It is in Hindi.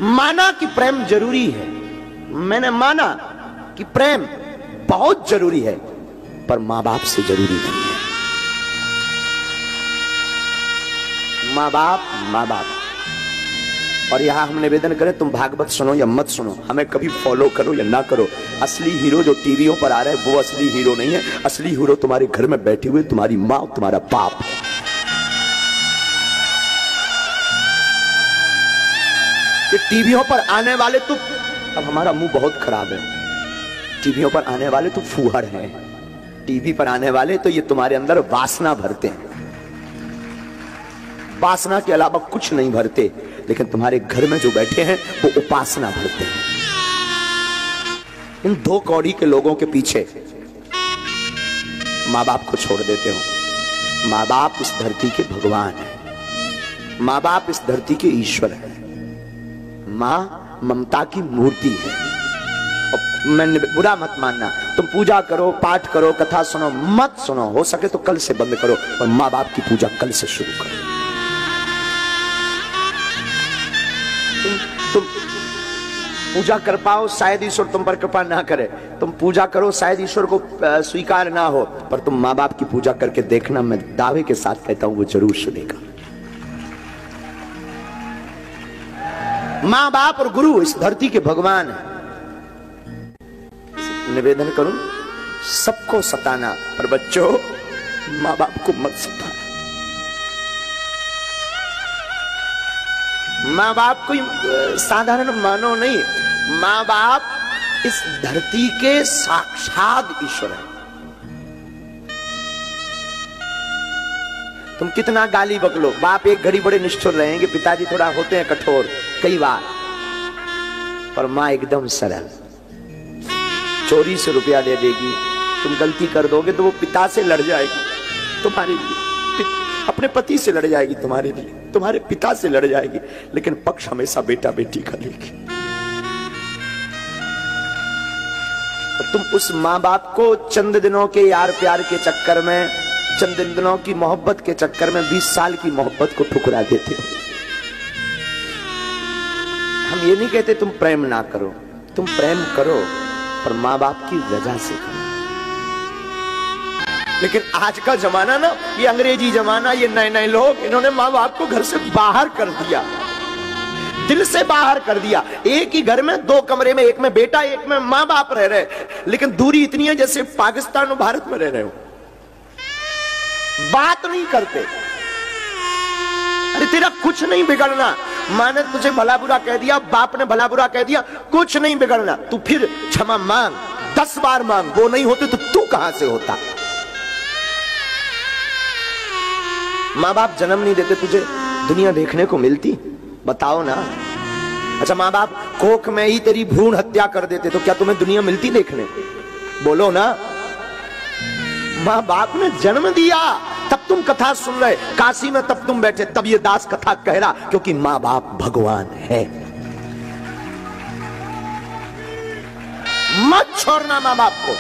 माना कि प्रेम जरूरी है, मैंने माना कि प्रेम बहुत जरूरी है, पर मां बाप से जरूरी नहीं है। मां बाप। और यहां हम निवेदन करें, तुम भागवत सुनो या मत सुनो, हमें कभी फॉलो करो या ना करो, असली हीरो जो टीवियों पर आ रहे हैं वो असली हीरो नहीं है। असली हीरो तुम्हारे घर में बैठे हुए तुम्हारी मां, तुम्हारा बाप है। ये टीवियों पर आने वाले तो, अब हमारा मुंह बहुत खराब है, टीवियों पर आने वाले तो फूहड़ हैं, टीवी पर आने वाले तो ये तुम्हारे अंदर वासना भरते हैं, वासना के अलावा कुछ नहीं भरते। लेकिन तुम्हारे घर में जो बैठे हैं वो उपासना भरते हैं। इन दो कौड़ी के लोगों के पीछे मां बाप को छोड़ देते हो। मां बाप इस धरती के भगवान हैं, मां बाप इस धरती के ईश्वर हैं, मां ममता की मूर्ति है। और मैं बुरा मत मानना, तुम पूजा करो, पाठ करो, कथा सुनो, मत सुनो, हो सके तो कल से बंद करो, और मां बाप की पूजा कल से शुरू करो। तुम पूजा कर पाओ, शायद ईश्वर तुम पर कृपा ना करे, तुम पूजा करो, शायद ईश्वर को स्वीकार ना हो, पर तुम मां बाप की पूजा करके देखना, मैं दावे के साथ कहता हूं वो जरूर सुनेगा। मां बाप और गुरु इस धरती के भगवान है। निवेदन करूं, सबको सताना, पर बच्चों मां बाप को मत सताना। मां बाप कोई साधारण मानव नहीं, मां बाप इस धरती के साक्षात ईश्वर है। तुम कितना गाली बकलो, बाप एक घड़ी बड़े निष्ठुर रहेंगे, पिताजी थोड़ा होते हैं कठोर कई बार, पर मां एकदम सरल। चोरी से रुपया दे देगी, तुम गलती कर दोगे तो वो पिता से लड़ जाएगी तुम्हारे लिए, अपने पति से लड़ जाएगी तुम्हारे लिए, तुम्हारे पिता से लड़ जाएगी, लेकिन पक्ष हमेशा बेटा बेटी का लेगी। तुम उस मां बाप को चंद दिनों के यार प्यार के चक्कर में, चंद दिनों की मोहब्बत के चक्कर में 20 साल की मोहब्बत को ठुकरा देते हो। हम ये नहीं कहते तुम प्रेम ना करो, तुम प्रेम करो, पर मां बाप की रजा से करो। लेकिन आज का जमाना ना, ये अंग्रेजी जमाना, ये नए नए लोग, इन्होंने मां बाप को घर से बाहर कर दिया, दिल से बाहर कर दिया। एक ही घर में 2 कमरे में, एक में बेटा एक में मां बाप रह रहे, लेकिन दूरी इतनी है जैसे पाकिस्तान और भारत में रह रहे हो, बात नहीं करते। अरे तेरा कुछ नहीं बिगड़ना, माँ ने तुझे भला बुरा कह दिया, बाप ने भला बुरा कह दिया, कुछ नहीं बिगड़ना, तू फिर क्षमा मांग, 10 बार मांग, वो नहीं होते तो तू कहां से होता। माँ बाप जन्म नहीं देते, तुझे दुनिया देखने को मिलती? बताओ ना। अच्छा, माँ बाप कोख में ही तेरी भ्रूण हत्या कर देते तो क्या तुम्हें दुनिया मिलती देखने को? बोलो ना। माँ बाप ने जन्म दिया तब तुम कथा सुन रहे, काशी में तब तुम बैठे, तब ये दास कथा कह रहा, क्योंकि माँ बाप भगवान है। मत छोड़ना माँ बाप को।